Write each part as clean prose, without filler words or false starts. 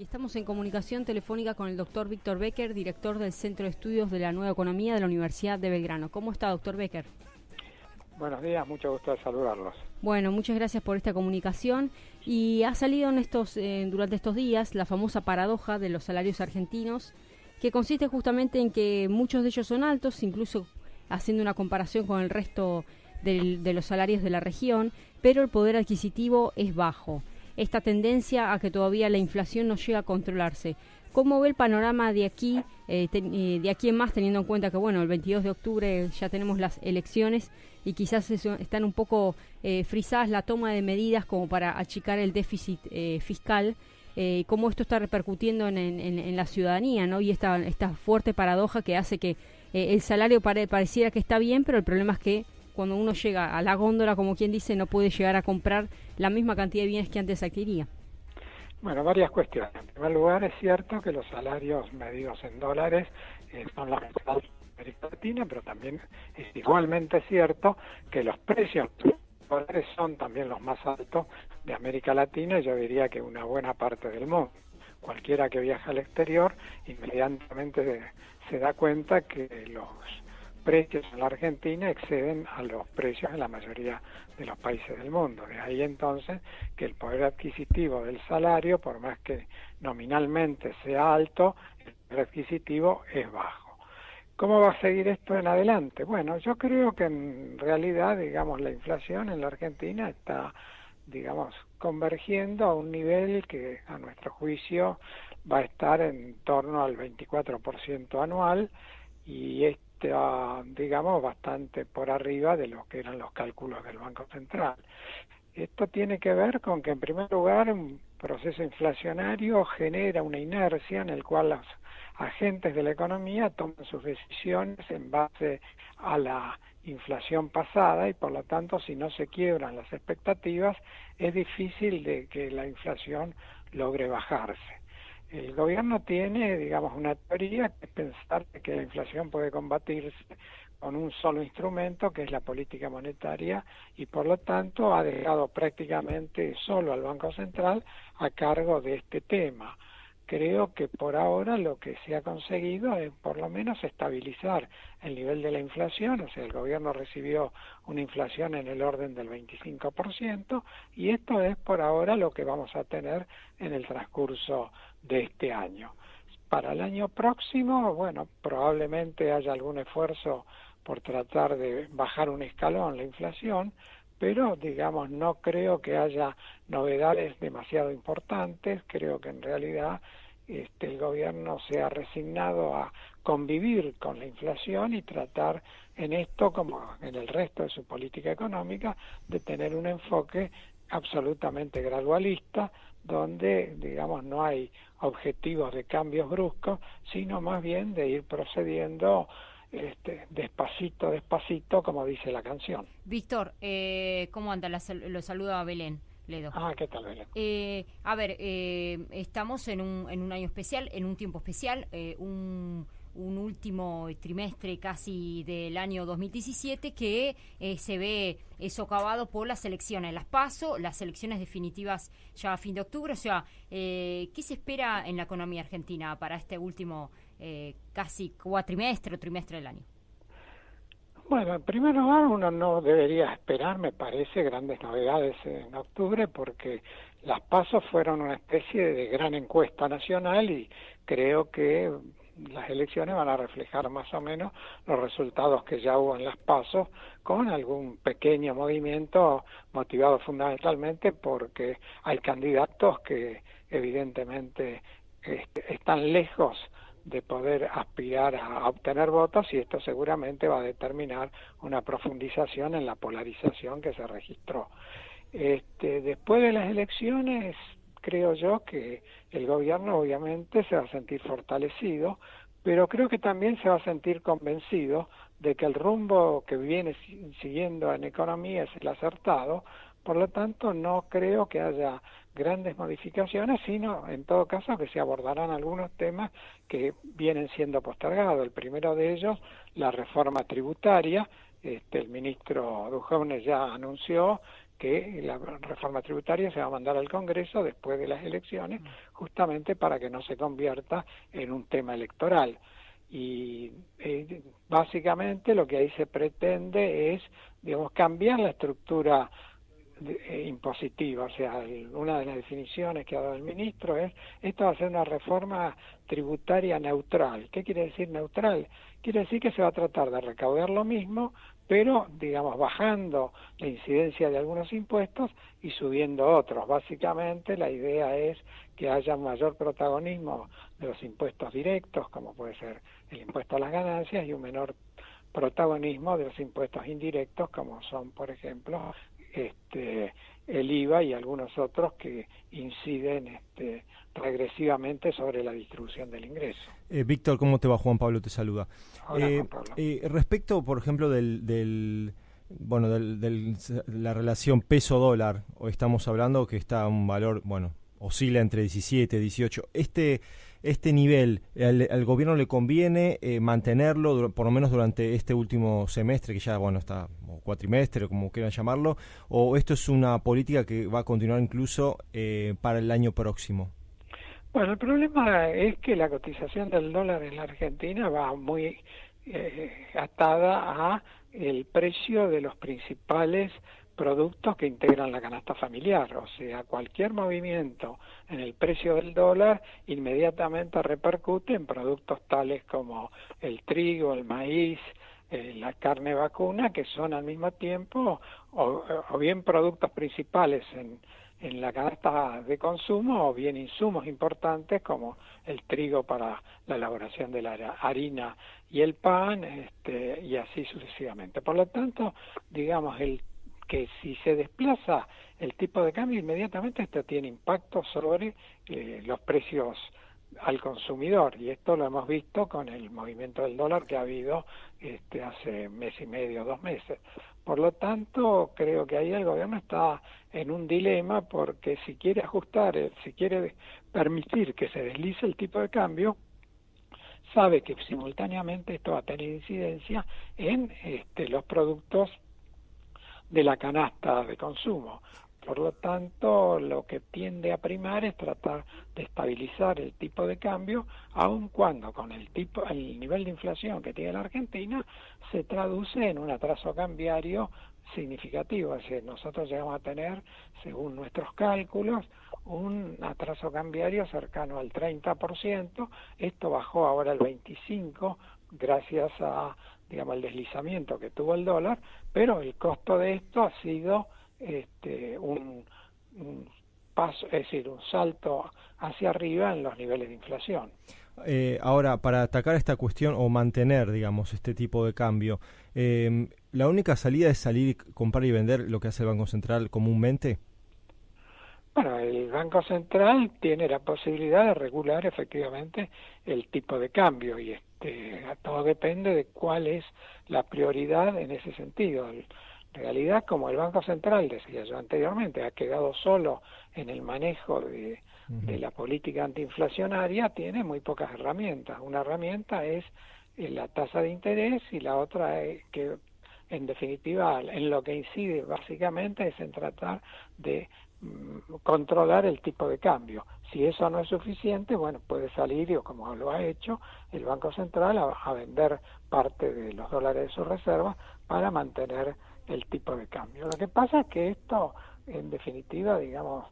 Y estamos en comunicación telefónica con el doctor Víctor Becker, director del Centro de Estudios de la Nueva Economía de la Universidad de Belgrano. ¿Cómo está, doctor Becker? Buenos días, mucho gusto de saludarlos. Bueno, muchas gracias por esta comunicación. Y ha salido durante estos días la famosa paradoja de los salarios argentinos, que consiste justamente en que muchos de ellos son altos, incluso haciendo una comparación con el resto de los salarios de la región, pero el poder adquisitivo es bajo. Esta tendencia a que todavía la inflación no llega a controlarse. ¿Cómo ve el panorama de aquí en más, teniendo en cuenta que, bueno, el 22 de octubre ya tenemos las elecciones y quizás están un poco frisadas la toma de medidas como para achicar el déficit fiscal? ¿Cómo esto está repercutiendo en la ciudadanía, ¿no? Y esta fuerte paradoja que hace que el salario pareciera que está bien, pero el problema es que cuando uno llega a la góndola, como quien dice, no puede llegar a comprar la misma cantidad de bienes que antes adquiría. Bueno, varias cuestiones. En primer lugar, es cierto que los salarios medidos en dólares son los más altos de América Latina, pero también es igualmente cierto que los precios en dólares son también los más altos de América Latina, y yo diría que una buena parte del mundo. Cualquiera que viaja al exterior inmediatamente se da cuenta que los precios en la Argentina exceden a los precios en la mayoría de los países del mundo. De ahí entonces que el poder adquisitivo del salario, por más que nominalmente sea alto, el poder adquisitivo es bajo. ¿Cómo va a seguir esto en adelante? Bueno, yo creo que en realidad, la inflación en la Argentina está, convergiendo a un nivel que a nuestro juicio va a estar en torno al 24% anual, y bastante por arriba de lo que eran los cálculos del Banco Central. Esto tiene que ver con que, en primer lugar, un proceso inflacionario genera una inercia en el cual los agentes de la economía toman sus decisiones en base a la inflación pasada, y por lo tanto, si no se quiebran las expectativas, es difícil de que la inflación logre bajarse. El gobierno tiene, una teoría, que es pensar que la inflación puede combatirse con un solo instrumento, que es la política monetaria, y por lo tanto ha dejado prácticamente solo al Banco Central a cargo de este tema. Creo que por ahora lo que se ha conseguido es por lo menos estabilizar el nivel de la inflación. O sea, el gobierno recibió una inflación en el orden del 25%, y esto es por ahora lo que vamos a tener en el transcurso de este año. Para el año próximo, probablemente haya algún esfuerzo por tratar de bajar un escalón la inflación, pero no creo que haya novedades demasiado importantes. Creo que en realidad el gobierno se ha resignado a convivir con la inflación y tratar en esto, como en el resto de su política económica, de tener un enfoque absolutamente gradualista, donde no hay objetivos de cambios bruscos, sino más bien de ir procediendo despacito, como dice la canción. Víctor, ¿cómo anda? Lo saluda a Belén Ledo. ¿Qué tal, Belén? Estamos en un año especial, en un tiempo especial, un último trimestre casi del año 2017 que se ve socavado por las elecciones, las PASO, las elecciones definitivas ya a fin de octubre. O sea, ¿qué se espera en la economía argentina para este último casi cuatrimestre o trimestre del año? Bueno, en primer lugar, uno no debería esperar, me parece, grandes novedades en octubre, porque las PASO fueron una especie de gran encuesta nacional, y creo que las elecciones van a reflejar más o menos los resultados que ya hubo en las PASO, con algún pequeño movimiento motivado fundamentalmente porque hay candidatos que evidentemente están lejos de poder aspirar a obtener votos, y esto seguramente va a determinar una profundización en la polarización que se registró. Después de las elecciones, creo yo que el gobierno obviamente se va a sentir fortalecido, pero creo que también se va a sentir convencido de que el rumbo que viene siguiendo en economía es el acertado. Por lo tanto, no creo que haya grandes modificaciones, sino en todo caso que se abordarán algunos temas que vienen siendo postergados. El primero de ellos, la reforma tributaria. El ministro Duhovne ya anunció que la reforma tributaria se va a mandar al Congreso después de las elecciones, justamente para que no se convierta en un tema electoral. Y básicamente lo que ahí se pretende es, digamos, cambiar la estructura impositiva. O sea, una de las definiciones que ha dado el ministro es: esto va a ser una reforma tributaria neutral. ¿Qué quiere decir neutral? Quiere decir que se va a tratar de recaudar lo mismo, pero, digamos, bajando la incidencia de algunos impuestos y subiendo otros. Básicamente la idea es que haya mayor protagonismo de los impuestos directos, como puede ser el impuesto a las ganancias, y un menor protagonismo de los impuestos indirectos, como son, por ejemplo, el IVA y algunos otros que inciden regresivamente sobre la distribución del ingreso. Víctor, ¿cómo te va? Juan Pablo te saluda. Hola, Juan Pablo. Respecto, por ejemplo, de la relación peso-dólar, hoy estamos hablando que está a un valor, oscila entre 17 y 18. Este nivel, al gobierno le conviene mantenerlo por lo menos durante este último semestre, que ya está, o cuatrimestre, como quieran llamarlo, o esto es una política que va a continuar incluso para el año próximo? Bueno, el problema es que la cotización del dólar en la Argentina va muy atada a el precio de los principales productos que integran la canasta familiar. O sea, cualquier movimiento en el precio del dólar inmediatamente repercute en productos tales como el trigo, el maíz, la carne vacuna, que son al mismo tiempo o bien productos principales en la canasta de consumo, o bien insumos importantes como el trigo para la elaboración de la harina y el pan, y así sucesivamente. Por lo tanto, digamos, que si se desplaza el tipo de cambio, inmediatamente esto tiene impacto sobre los precios al consumidor, y esto lo hemos visto con el movimiento del dólar que ha habido hace mes y medio, 2 meses. Por lo tanto, creo que ahí el gobierno está en un dilema, porque si quiere ajustar, si quiere permitir que se deslice el tipo de cambio, sabe que simultáneamente esto va a tener incidencia en los productos de la canasta de consumo. Por lo tanto, lo que tiende a primar es tratar de estabilizar el tipo de cambio, aun cuando con el nivel de inflación que tiene la Argentina se traduce en un atraso cambiario significativo. Es decir, nosotros llegamos a tener, según nuestros cálculos, un atraso cambiario cercano al 30%. Esto bajó ahora al 25% gracias a, digamos, el deslizamiento que tuvo el dólar, pero el costo de esto ha sido un paso, es decir, un salto hacia arriba en los niveles de inflación. Ahora, para atacar esta cuestión o mantener, digamos, este tipo de cambio, ¿la única salida es salir, comprar y vender lo que hace el Banco Central comúnmente? Bueno, el Banco Central tiene la posibilidad de regular efectivamente el tipo de cambio, y todo depende de cuál es la prioridad en ese sentido. En realidad, como el Banco Central, decía yo anteriormente, ha quedado solo en el manejo de la política antiinflacionaria, tiene muy pocas herramientas. Una herramienta es la tasa de interés, y la otra es que, en definitiva, en lo que incide básicamente es en tratar de controlar el tipo de cambio. Si eso no es suficiente, bueno, puede salir, o como lo ha hecho el Banco Central, a vender parte de los dólares de sus reservas para mantener el tipo de cambio. Lo que pasa es que esto, en definitiva, digamos,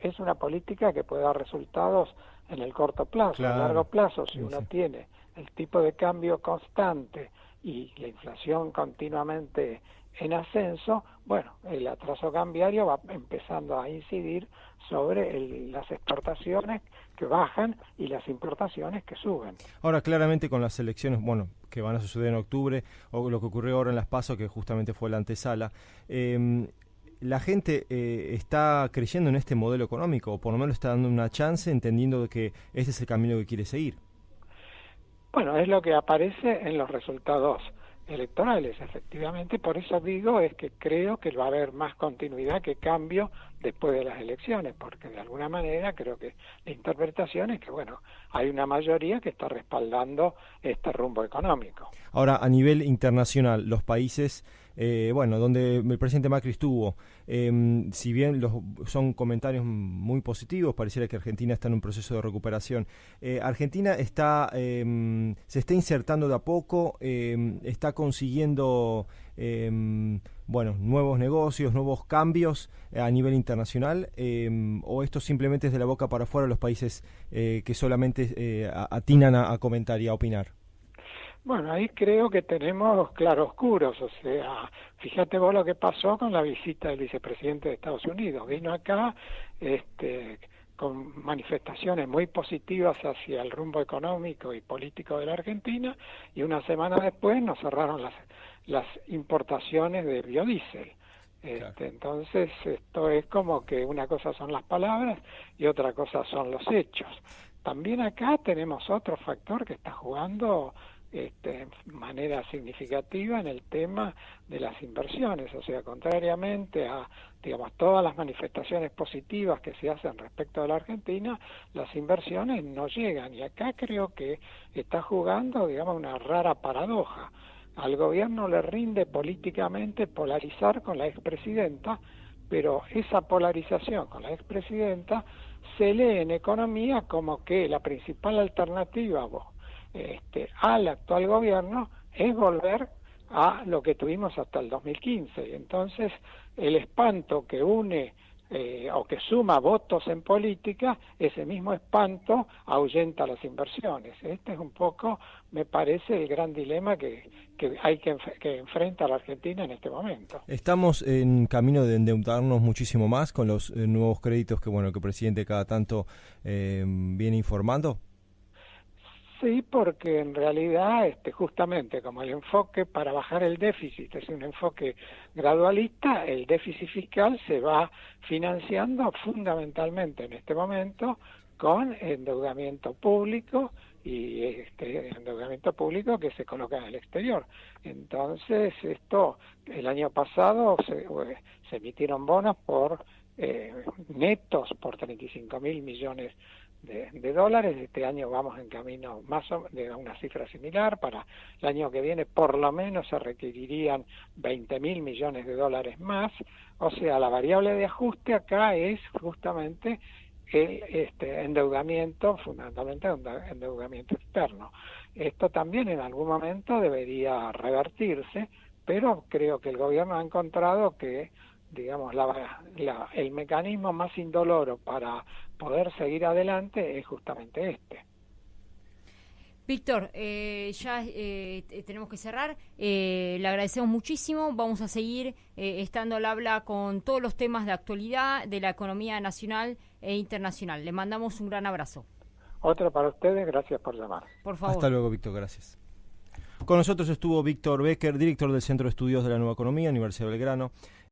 es una política que puede dar resultados en el corto plazo. Claro. A largo plazo, si uno tiene el tipo de cambio constante y la inflación continuamente en ascenso, bueno, el atraso cambiario va empezando a incidir sobre las exportaciones que bajan y las importaciones que suben. Ahora, claramente con las elecciones, que van a suceder en octubre, o lo que ocurrió ahora en las PASO, que justamente fue la antesala, la gente está creyendo en este modelo económico, o por lo menos está dando una chance, entendiendo de que este es el camino que quiere seguir. Bueno, es lo que aparece en los resultados electorales, efectivamente. Por eso digo, es que creo que va a haber más continuidad que cambio después de las elecciones, porque de alguna manera creo que la interpretación es que, bueno, hay una mayoría que está respaldando este rumbo económico. Ahora, a nivel internacional, los países, donde el presidente Macri estuvo, si bien son comentarios muy positivos, pareciera que Argentina está en un proceso de recuperación. Argentina se está insertando de a poco, está consiguiendo nuevos negocios, nuevos cambios a nivel internacional, o esto simplemente es de la boca para afuera los países que solamente atinan a comentar y a opinar. Bueno, ahí creo que tenemos claroscuros, o sea, fíjate vos lo que pasó con la visita del vicepresidente de Estados Unidos. Vino acá con manifestaciones muy positivas hacia el rumbo económico y político de la Argentina, y una semana después nos cerraron las importaciones de biodiesel. Claro. Entonces, esto es como que una cosa son las palabras y otra cosa son los hechos. También acá tenemos otro factor que está jugando de manera significativa en el tema de las inversiones, o sea, contrariamente a, digamos, todas las manifestaciones positivas que se hacen respecto de la Argentina, las inversiones no llegan, y acá creo que está jugando, digamos, una rara paradoja. Al gobierno le rinde políticamente polarizar con la expresidenta, pero esa polarización con la expresidenta se lee en economía como que la principal alternativa al actual gobierno es volver a lo que tuvimos hasta el 2015. Y entonces el espanto que une o que suma votos en política, ese mismo espanto ahuyenta las inversiones. Este es un poco, me parece, el gran dilema que enfrenta la Argentina en este momento. Estamos en camino de endeudarnos muchísimo más con los nuevos créditos que el presidente cada tanto viene informando. Sí, porque en realidad, justamente como el enfoque para bajar el déficit es un enfoque gradualista, el déficit fiscal se va financiando fundamentalmente en este momento con endeudamiento público, y endeudamiento público que se coloca en el exterior. Entonces, el año pasado se emitieron bonos por netos por 35.000 millones de dólares. Este año vamos en camino de una cifra similar. Para el año que viene por lo menos se requerirían 20.000 millones de dólares más. O sea, la variable de ajuste acá es justamente el endeudamiento, fundamentalmente endeudamiento externo. Esto también en algún momento debería revertirse, pero creo que el gobierno ha encontrado que, digamos, el mecanismo más indoloro para poder seguir adelante es justamente este. Víctor, ya tenemos que cerrar. Le agradecemos muchísimo. Vamos a seguir estando al habla con todos los temas de actualidad de la economía nacional e internacional. Le mandamos un gran abrazo. Otro para ustedes. Gracias por llamar. Por favor. Hasta luego, Víctor. Gracias. Con nosotros estuvo Víctor Becker, director del Centro de Estudios de la Nueva Economía, Universidad de Belgrano.